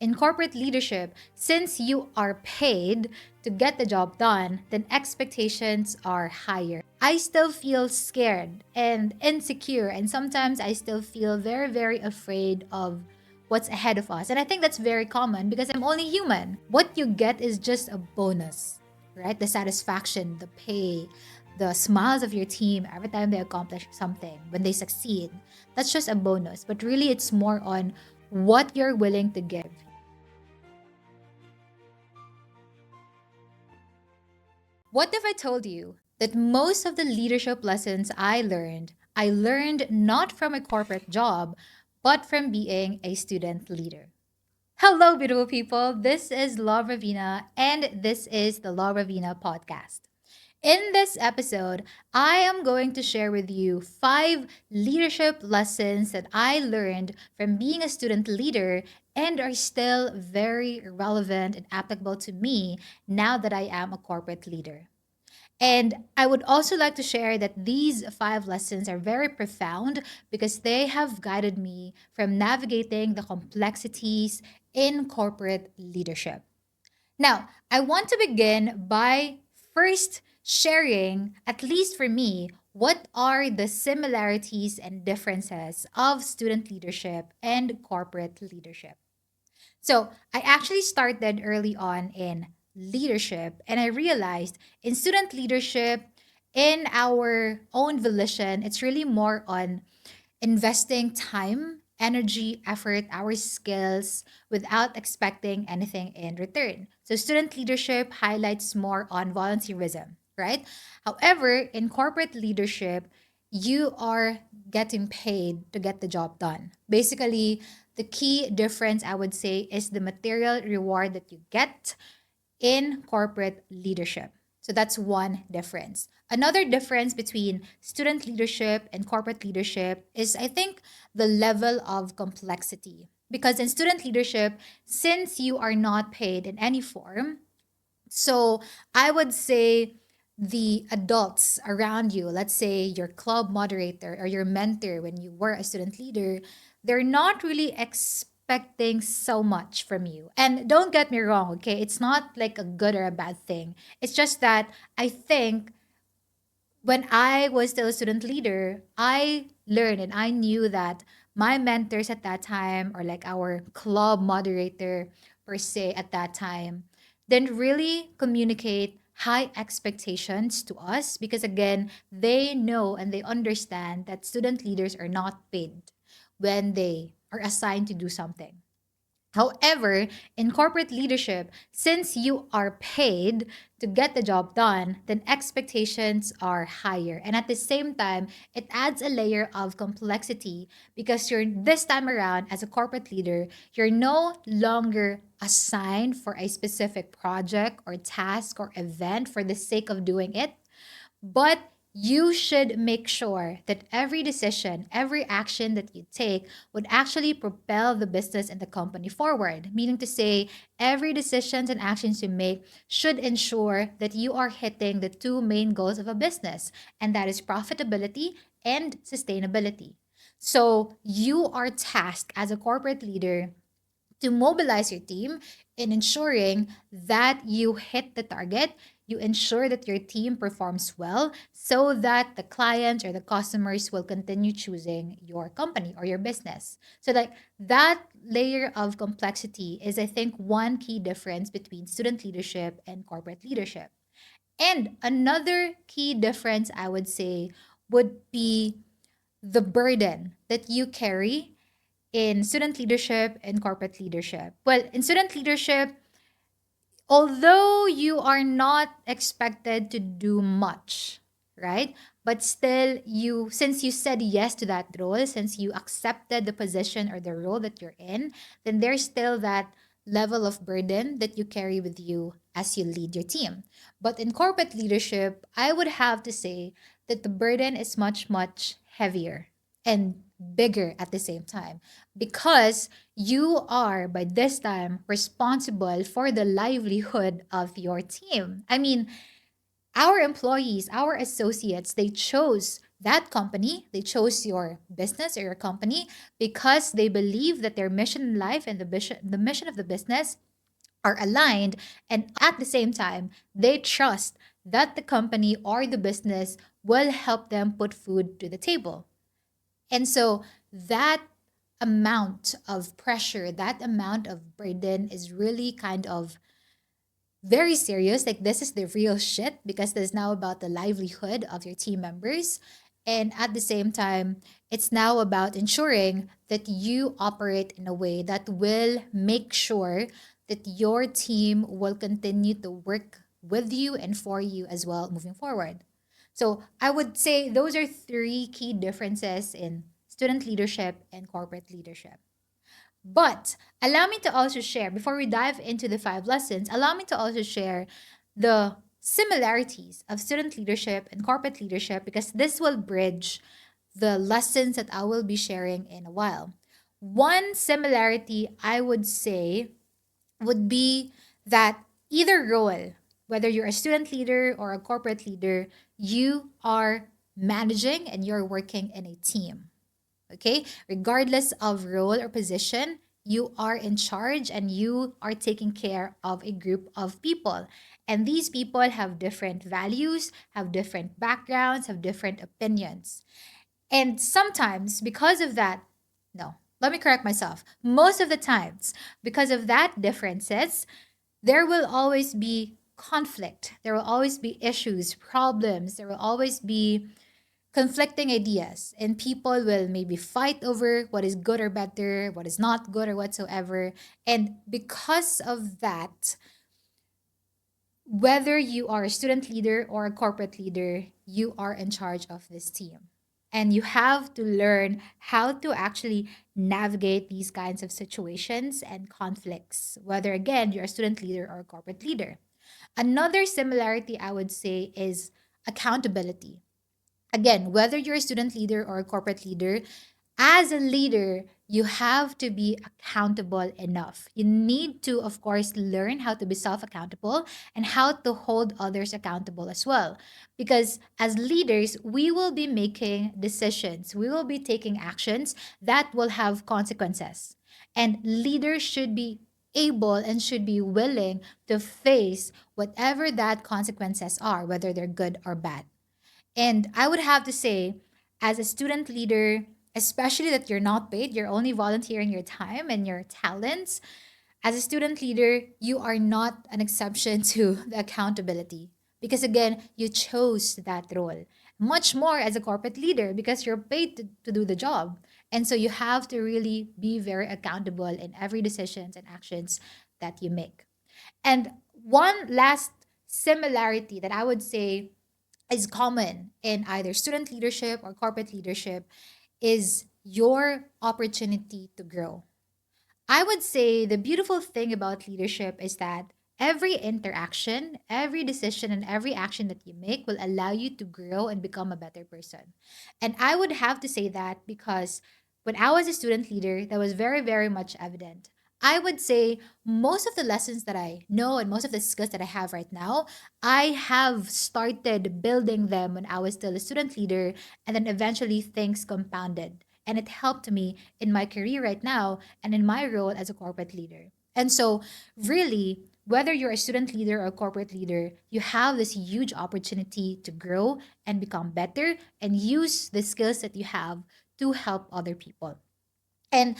in corporate leadership, since you are paid to get the job done, then expectations are higher. I still feel scared and insecure, and sometimes I still feel very, very afraid of what's ahead of us. And I think that's very common because I'm only human. What you get is just a bonus, right? The satisfaction, the pay, the smiles of your team every time they accomplish something, when they succeed. That's just a bonus. But really, it's more on what you're willing to give. What if I told you that most of the leadership lessons I learned not from a corporate job, but from being a student leader? Hello, beautiful people. This is Love Ravina, and this is the Love Ravina Podcast. In this episode, I am going to share with you 5 leadership lessons that I learned from being a student leader and are still very relevant and applicable to me now that I am a corporate leader. And I would also like to share that these 5 lessons are very profound because they have guided me from navigating the complexities in corporate leadership. Now, I want to begin by first sharing, at least for me, what are the similarities and differences of student leadership and corporate leadership. So I actually started early on in leadership, and I realized in student leadership, in our own volition, it's really more on investing time, energy, effort, our skills without expecting anything in return. So student leadership highlights more on volunteerism, right? However, in corporate leadership, you are getting paid to get the job done. Basically, the key difference I would say is the material reward that you get in corporate leadership. So that's one difference. Another difference between student leadership and corporate leadership is, I think, the level of complexity. Because in student leadership, since you are not paid in any form, so I would say the adults around you, let's say your club moderator or your mentor when you were a student leader, they're not really expecting so much from you. And don't get me wrong, okay? It's not like a good or a bad thing. It's just that I think when I was still a student leader, I learned and I knew that my mentors at that time, or like our club moderator per se at that time, didn't really communicate high expectations to us because, again, they know and they understand that student leaders are not paid when they are assigned to do something. However, in corporate leadership, since you are paid to get the job done, then expectations are higher. And at the same time, it adds a layer of complexity because you're this time around as a corporate leader, you're no longer assigned for a specific project or task or event for the sake of doing it. But you should make sure that every decision, every action that you take would actually propel the business and the company forward. Meaning to say, every decisions and actions you make should ensure that you are hitting the 2 main goals of a business, and that is profitability and sustainability. So you are tasked as a corporate leader to mobilize your team in ensuring that you hit the target, you ensure that your team performs well so that the clients or the customers will continue choosing your company or your business. So like that layer of complexity is, I think, one key difference between student leadership and corporate leadership. And another key difference I would say would be the burden that you carry in student leadership and corporate leadership. Well, in student leadership, although you are not expected to do much, right? But still, since you said yes to that role, since you accepted the position or the role that you're in, then there's still that level of burden that you carry with you as you lead your team. But in corporate leadership, I would have to say that the burden is much, much heavier and bigger at the same time because you are by this time responsible for the livelihood of your team. I mean, our employees, our associates, they chose that company, they chose your business or your company because they believe that their mission in life and the mission of the business are aligned. And at the same time, they trust that the company or the business will help them put food to the table. And so that amount of pressure, that amount of burden is really kind of very serious. Like, this is the real shit because this is now about the livelihood of your team members. And at the same time, it's now about ensuring that you operate in a way that will make sure that your team will continue to work with you and for you as well moving forward. So I would say those are three key differences in student leadership and corporate leadership. But allow me to also share, before we dive into the five lessons, allow me to also share the similarities of student leadership and corporate leadership because this will bridge the lessons that I will be sharing in a while. One similarity I would say would be that either role, whether you're a student leader or a corporate leader, you are managing and you're working in a team. Okay, regardless of role or position, you are in charge and you are taking care of a group of people, and these people have different values, have different backgrounds, have different opinions. And sometimes because of that, no, let me correct myself, most of the times because of that differences, there will always be conflict, there will always be issues, problems, there will always be conflicting ideas, and people will maybe fight over what is good or better, what is not good or whatsoever. And because of that, whether you are a student leader or a corporate leader, you are in charge of this team. And you have to learn how to actually navigate these kinds of situations and conflicts, whether again you're a student leader or a corporate leader. Another similarity I would say is accountability. Again, whether you're a student leader or a corporate leader, as a leader, you have to be accountable enough. You need to, of course, learn how to be self accountable and how to hold others accountable as well. Because as leaders, we will be making decisions, we will be taking actions that will have consequences. And leaders should be able and should be willing to face whatever that consequences are, whether they're good or bad. And I would have to say, as a student leader, especially that you're not paid, you're only volunteering your time and your talents. As a student leader, you are not an exception to the accountability because, again, you chose that role. Much more as a corporate leader because you're paid to do the job. And so you have to really be very accountable in every decisions and actions that you make. And one last similarity that I would say is common in either student leadership or corporate leadership is your opportunity to grow. I would say the beautiful thing about leadership is that every interaction, every decision, and every action that you make will allow you to grow and become a better person. And I would have to say that because when I was a student leader, that was very, very much evident. I would say most of the lessons that I know and most of the skills that I have right now, I have started building them when I was still a student leader, and then eventually things compounded. And it helped me in my career right now and in my role as a corporate leader. And so, really, whether you're a student leader or a corporate leader, you have this huge opportunity to grow and become better and use the skills that you have to help other people. And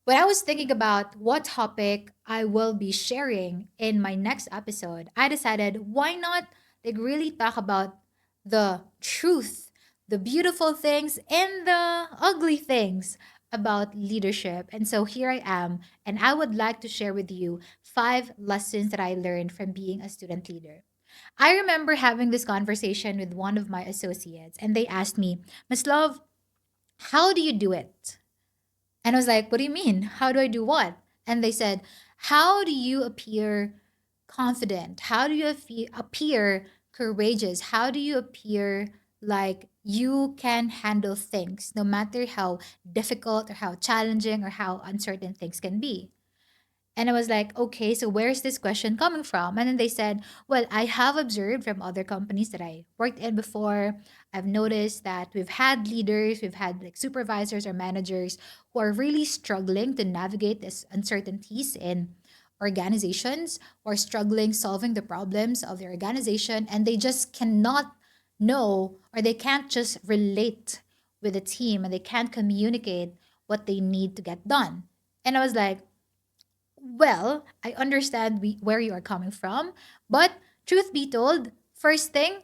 when I was thinking about what topic I will be sharing in my next episode, I decided why not like really talk about the truth, the beautiful things and the ugly things about leadership. And so here I am, and I would like to share with you five lessons that I learned from being a student leader. I remember having this conversation with one of my associates, and they asked me, Miss Love, how do you do it? And I was like, what do you mean? How do I do what? And they said, how do you appear confident? How do you appear courageous? How do you appear like you can handle things no matter how difficult or how challenging or how uncertain things can be? And I was like, okay, so where's this question coming from? And then they said, well, I have observed from other companies that I worked in before, I've noticed that we've had leaders, we've had like supervisors or managers who are really struggling to navigate these uncertainties in organizations, or struggling solving the problems of their organization, and they just cannot know, or they can't just relate with the team, and they can't communicate what they need to get done. And I was like, well, I understand where you are coming from, but truth be told, first thing,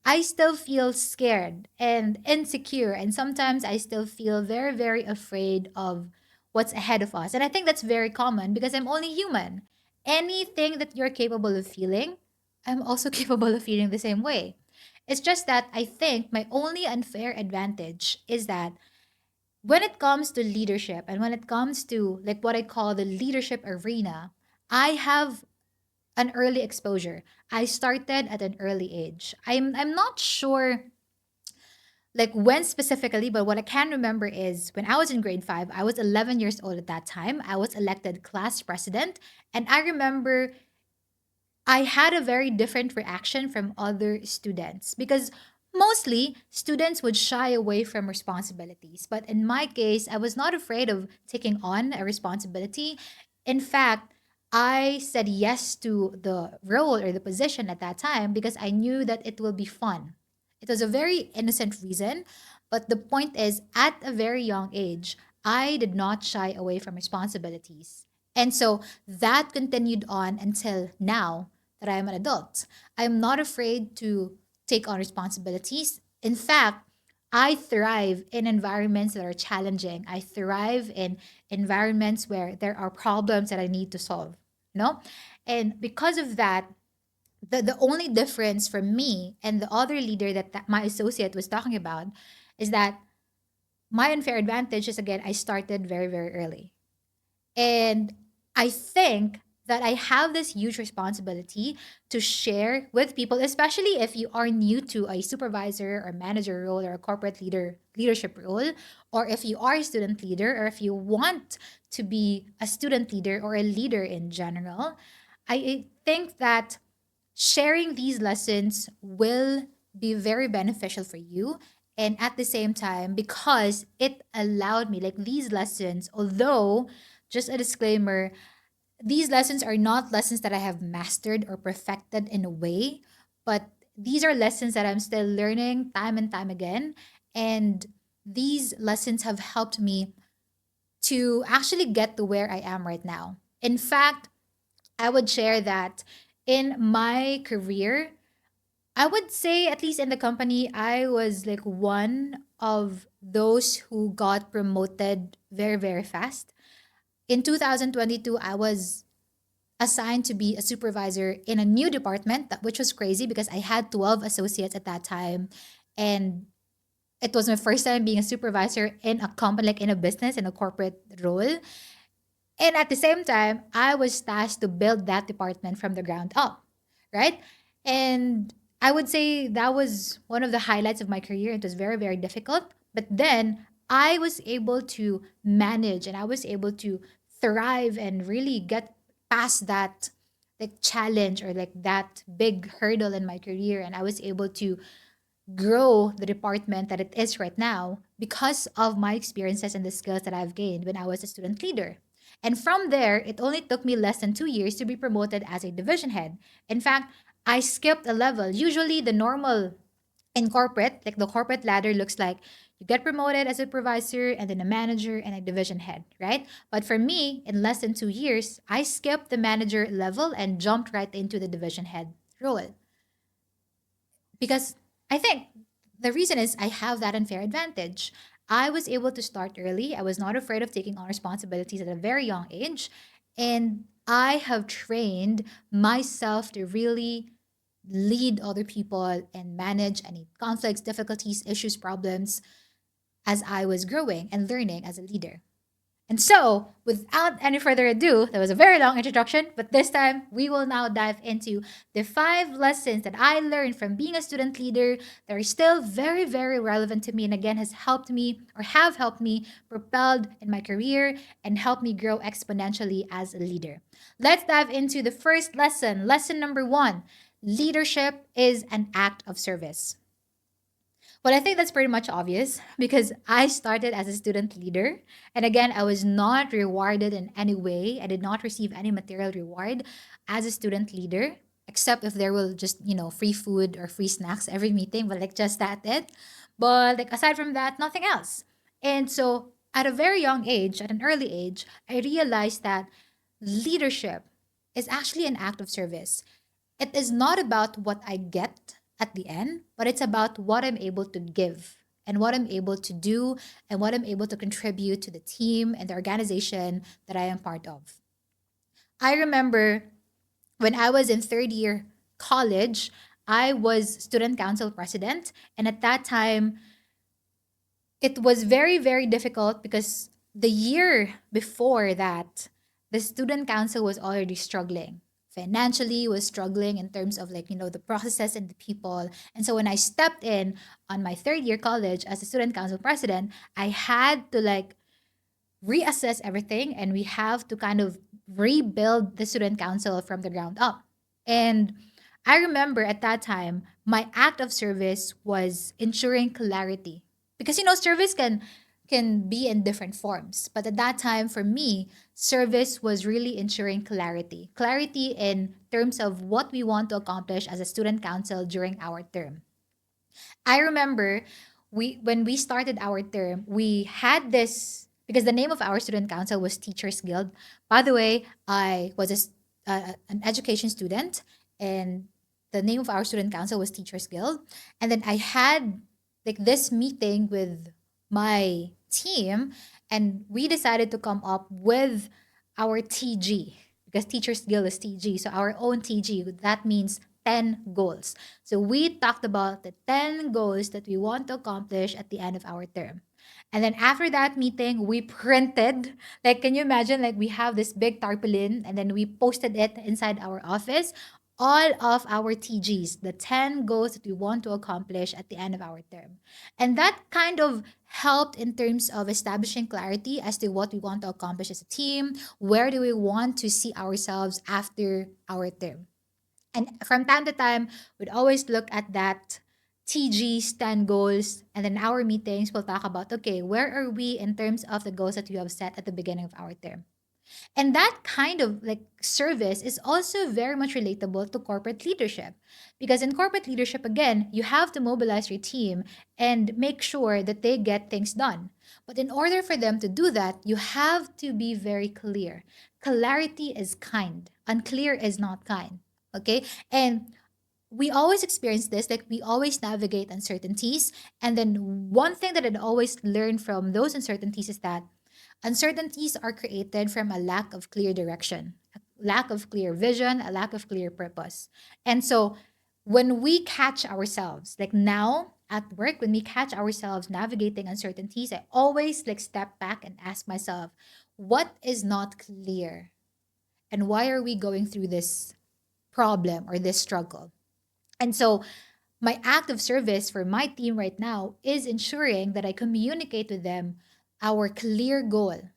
I still feel scared and insecure, and sometimes I still feel very, very afraid of what's ahead of us. And I think that's very common because I'm only human. Anything that you're capable of feeling, I'm also capable of feeling the same way. It's just that I think my only unfair advantage is that when it comes to leadership and when it comes to like what I call the leadership arena, I have an early exposure. I started at an early age. I'm not sure like when specifically, but what I can remember is when I was in grade 5, I was 11 years old at that time. I was elected class president, and I remember I had a very different reaction from other students because mostly students would shy away from responsibilities. But in my case, I was not afraid of taking on a responsibility. In fact, I said yes to the role or the position at that time because I knew that it will be fun. It was a very innocent reason, but the point is, at a very young age, I did not shy away from responsibilities. And so that continued on until now that I am an adult. I'm not afraid to take on responsibilities. In fact, I thrive in environments that are challenging. I thrive in environments where there are problems that I need to solve, you know? And because of that, the only difference from me and the other leader that my associate was talking about is that my unfair advantage is, again, I started very, very early. And I think that I have this huge responsibility to share with people, especially if you are new to a supervisor or manager role or a corporate leadership role, or if you are a student leader, or if you want to be a student leader or a leader in general. I think that sharing these lessons will be very beneficial for you. And at the same time, because it allowed me, like these lessons, although, just a disclaimer, these lessons are not lessons that I have mastered or perfected in a way, but these are lessons that I'm still learning time and time again. And these lessons have helped me to actually get to where I am right now. In fact, I would share that in my career, I would say, at least in the company, I was like one of those who got promoted very, very fast. In 2022, I was assigned to be a supervisor in a new department, which was crazy because I had 12 associates at that time. And it was my first time being a supervisor in a company, like in a business, in a corporate role. And at the same time, I was tasked to build that department from the ground up, right? And I would say that was one of the highlights of my career. It was very, very difficult. But then I was able to manage and I was able to thrive and really get past that like challenge or like that big hurdle in my career. And I was able to grow the department that it is right now because of my experiences and the skills that I've gained when I was a student leader. And from there, it only took me less than 2 years to be promoted as a division head. In fact, I skipped a level. Usually, the normal in corporate, like the corporate ladder looks like you get promoted as a supervisor and then a manager and a division head, right? But for me, in less than 2 years, I skipped the manager level and jumped right into the division head role because I think the reason is I have that unfair advantage. I was able to start early. I was not afraid of taking on responsibilities at a very young age. And I have trained myself to really lead other people and manage any conflicts, difficulties, issues, problems as I was growing and learning as a leader. And so, without any further ado, that was a very long introduction, but this time we will now dive into the 5 lessons that I learned from being a student leader that are still very, very relevant to me and again has helped me or have helped me propelled in my career and helped me grow exponentially as a leader. Let's dive into the first lesson. Lesson number 1: leadership is an act of service. Well, I think that's pretty much obvious because I started as a student leader. And again, I was not rewarded in any way. I did not receive any material reward as a student leader, except if there will just, free food or free snacks every meeting, but like just that it. But like aside from that, nothing else. And so at a very young age, at an early age, I realized that leadership is actually an act of service. It is not about what I get at the end, but it's about what I'm able to give and what I'm able to do and what I'm able to contribute to the team and the organization that I am part of. I remember when I was in third year college, I was student council president. And at that time, it was very, very difficult because the year before that, the student council was already struggling. Financially, was struggling in terms of the processes and the people. And so when I stepped in on my third year college as a student council president, I had to reassess everything and we have to kind of rebuild the student council from the ground up. And I remember at that time, my act of service was ensuring clarity. Because service can be in different forms. But at that time for me, service was really ensuring clarity. Clarity in terms of what we want to accomplish as a student council during our term. I remember when we started our term, we had this because the name of our student council was Teachers Guild. By the way, I was an education student, and the name of our student council was Teachers Guild. And then I had this meeting with my team, and we decided to come up with our TG because Teachers Guild is TG. So our own TG, that means 10 goals. So we talked about the 10 goals that we want to accomplish at the end of our term. And then after that meeting, we printed, can you imagine, we have this big tarpaulin and then we posted it inside our office, all of our TGs, the 10 goals that we want to accomplish at the end of our term. And that kind of helped in terms of establishing clarity as to what we want to accomplish as a team, where do we want to see ourselves after our term. And from time to time, we'd always look at that TG stand goals, and then our meetings will talk about, okay, where are we in terms of the goals that we have set at the beginning of our term? And that kind of service is also very much relatable to corporate leadership. Because in corporate leadership, again, you have to mobilize your team and make sure that they get things done. But in order for them to do that, you have to be very clear. Clarity is kind, unclear is not kind. Okay? And we always experience this, we always navigate uncertainties. And then one thing that I'd always learn from those uncertainties is that uncertainties are created from a lack of clear direction, a lack of clear vision, a lack of clear purpose. And so when we catch ourselves, now at work, when we catch ourselves navigating uncertainties, I always step back and ask myself, what is not clear? And why are we going through this problem or this struggle? And so my act of service for my team right now is ensuring that I communicate with them our clear goal,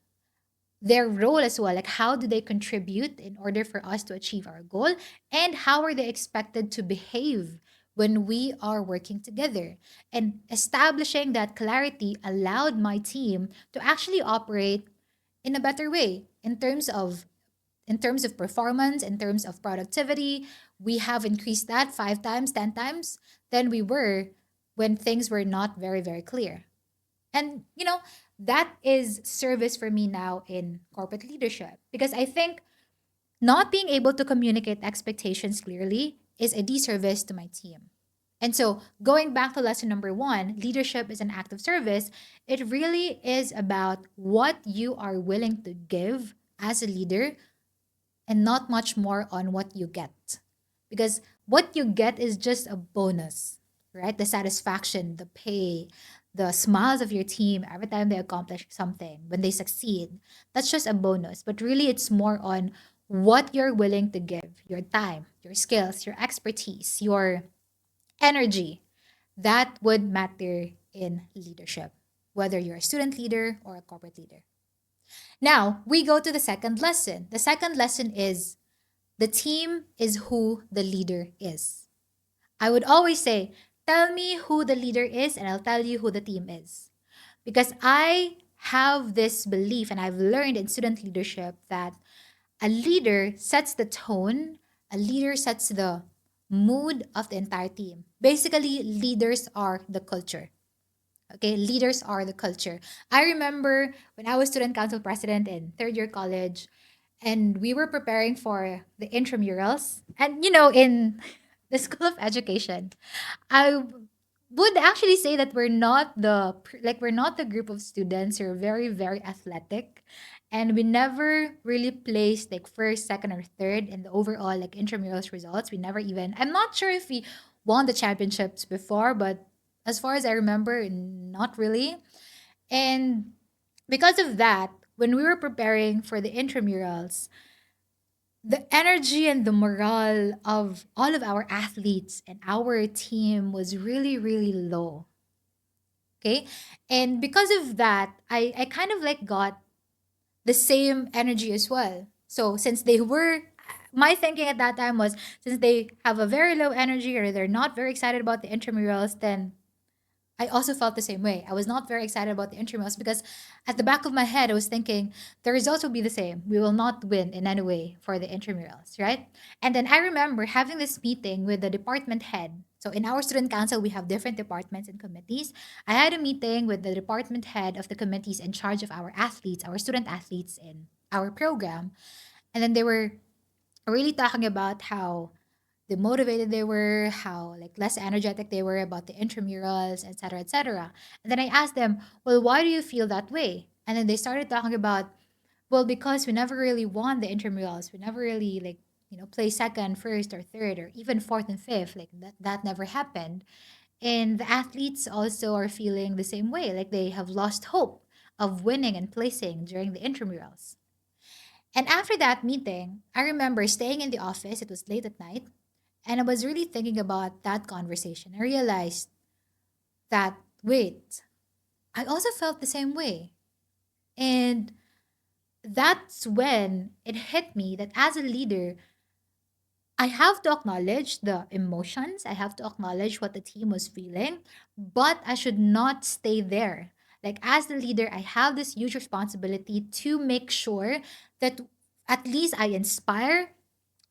their role as well, how do they contribute in order for us to achieve our goal, and how are they expected to behave when we are working together. And establishing that clarity allowed my team to actually operate in a better way in terms of performance, in terms of productivity. We have increased that 5 times, 10 times than we were when things were not very, very clear. And, that is service for me now in corporate leadership because I think not being able to communicate expectations clearly is a disservice to my team. And so, going back to lesson number 1, leadership is an act of service. It really is about what you are willing to give as a leader and not much more on what you get. Because what you get is just a bonus, right? The satisfaction, the pay, the smiles of your team every time they accomplish something, when they succeed, that's just a bonus. But really, it's more on what you're willing to give your time, your skills, your expertise, your energy. That would matter in leadership, whether you're a student leader or a corporate leader. Now, we go to the second lesson. The second lesson is the team is who the leader is. I would always say, tell me who the leader is, and I'll tell you who the team is. Because I have this belief, and I've learned in student leadership, that a leader sets the tone, a leader sets the mood of the entire team. Basically, leaders are the culture. Okay, leaders are the culture. I remember when I was student council president in third year college, and we were preparing for the intramurals. And in the School of Education, I would actually say that we're not the group of students who are very, very athletic, and we never really placed like first, second, or third in the overall like intramurals results. We never even, I'm not sure if we won the championships before, but as far as I remember, not really. And because of that, when we were preparing for the intramurals, the energy and the morale of all of our athletes and our team was really, really low. Okay. And because of that, I kind of like got the same energy as well. So since they were, my thinking at that time was, since they have a very low energy or they're not very excited about the intramurals, then I also felt the same way. I was not very excited about the intramurals because at the back of my head, I was thinking the results will be the same. We will not win in any way for the intramurals, right? And then I remember having this meeting with the department head. So in our student council, we have different departments and committees. I had a meeting with the department head of the committees in charge of our athletes, our student athletes in our program. And then they were really talking about how demotivated they were, how like less energetic they were about the intramurals, etc., etc. And then I asked them, "Well, why do you feel that way?" And then they started talking about, "Well, because we never really won the intramurals. We never really like play second, first, or third, or even fourth and fifth. Like that never happened." And the athletes also are feeling the same way. Like they have lost hope of winning and placing during the intramurals. And after that meeting, I remember staying in the office. It was late at night, and I was really thinking about that conversation. I realized that, wait, I also felt the same way. And that's when it hit me that as a leader, I have to acknowledge the emotions, I have to acknowledge what the team was feeling, but I should not stay there. Like, as the leader, I have this huge responsibility to make sure that at least I inspire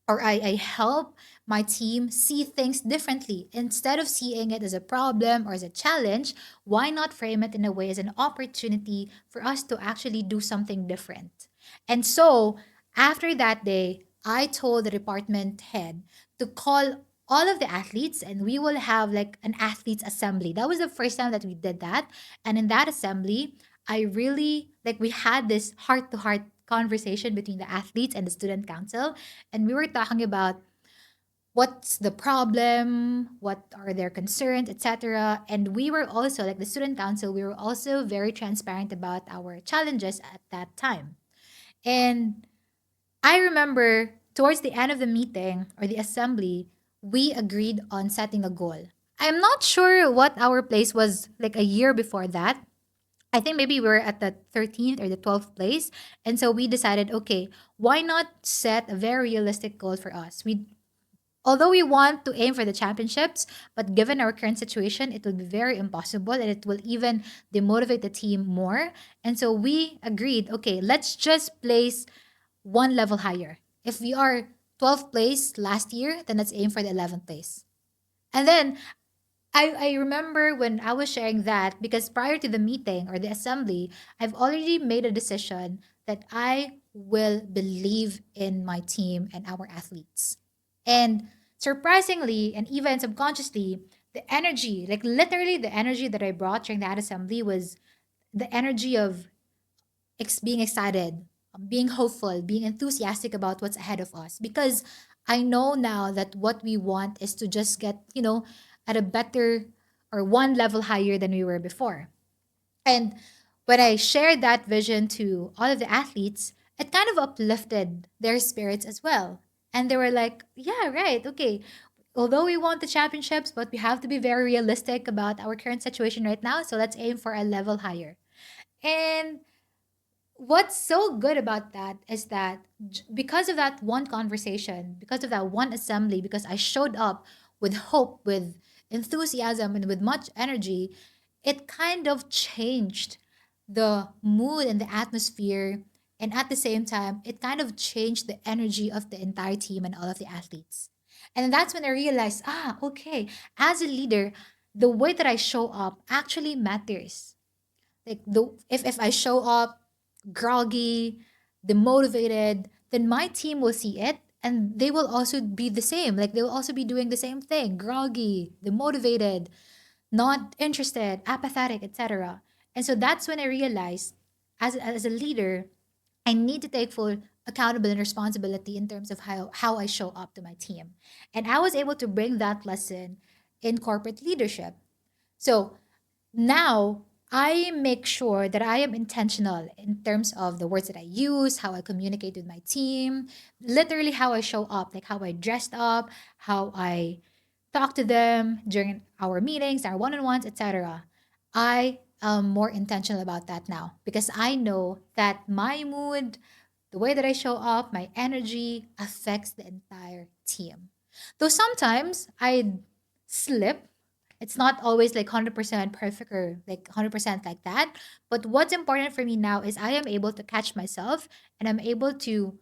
or I help my team see things differently. Instead of seeing it as a problem or as a challenge, why not frame it in a way as an opportunity for us to actually do something different? And so after that day, I told the department head to call all of the athletes and we will have like an athletes assembly. That was the first time that we did that. And in that assembly, I really like we had this heart to heart conversation between the athletes and the student council, and we were talking about what's the problem, what are their concerns, etc. And we were also like the student council, we were also very transparent about our challenges at that time. And I remember towards the end of the meeting or the assembly, we agreed on setting a goal. I'm not sure what our place was like a year before that. I think maybe we were at the 13th or the 12th place. And so we decided, okay, why not set a very realistic goal for us? Although we want to aim for the championships, but given our current situation, it will be very impossible and it will even demotivate the team more. And so we agreed, okay, let's just place one level higher. If we are 12th place last year, then let's aim for the 11th place. And then I remember when I was sharing that because prior to the meeting or the assembly, I've already made a decision that I will believe in my team and our athletes. And surprisingly, and even subconsciously, the energy, like literally the energy that I brought during that assembly was the energy of being excited, being hopeful, being enthusiastic about what's ahead of us. Because I know now that what we want is to just get, at a better or one level higher than we were before. And when I shared that vision to all of the athletes, it kind of uplifted their spirits as well. And they were like, yeah, right, okay. Although we want the championships, but we have to be very realistic about our current situation right now. So let's aim for a level higher. And what's so good about that is that because of that one conversation, because of that one assembly, because I showed up with hope, with enthusiasm, and with much energy, it kind of changed the mood and the atmosphere. And at the same time, it kind of changed the energy of the entire team and all of the athletes. And that's when I realized, okay, as a leader, the way that I show up actually matters. Like if I show up groggy, demotivated, then my team will see it and they will also be the same. Like they will also be doing the same thing, groggy, demotivated, not interested, apathetic, etc. And so that's when I realized as a leader, I need to take full accountability and responsibility in terms of how I show up to my team. And I was able to bring that lesson in corporate leadership. So now I make sure that I am intentional in terms of the words that I use, how I communicate with my team, literally how I show up, like how I dressed up, how I talk to them during our meetings, our one-on-ones, etc. I am more intentional about that now because I know that my mood, the way that I show up, my energy affects the entire team. Though sometimes I slip. It's not always like 100% perfect or like 100% like that. But what's important for me now is I am able to catch myself and I'm able to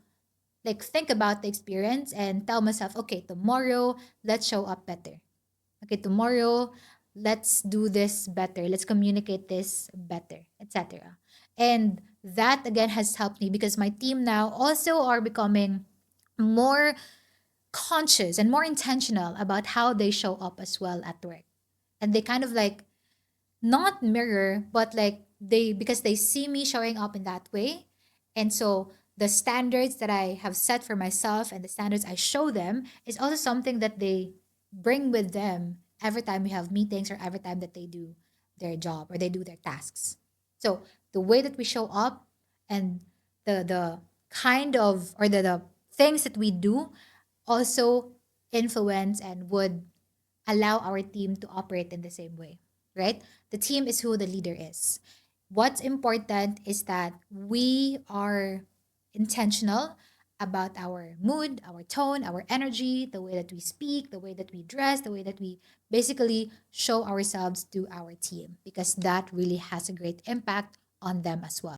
like think about the experience and tell myself, okay, tomorrow, let's show up better. Okay, tomorrow, let's do this better. Let's communicate this better, etc. And that again has helped me because my team now also are becoming more conscious and more intentional about how they show up as well at work. And they kind of like not mirror, but like they because they see me showing up in that way. And so the standards that I have set for myself and the standards I show them is also something that they bring with them every time we have meetings or every time that they do their job or they do their tasks. So the way that we show up and the kind of or the things that we do also influence and would allow our team to operate in the same way, right? The team is who the leader is. What's important is that we are intentional about our mood, our tone, our energy, the way that we speak, the way that we dress, the way that we basically show ourselves to our team, because that really has a great impact on them as well.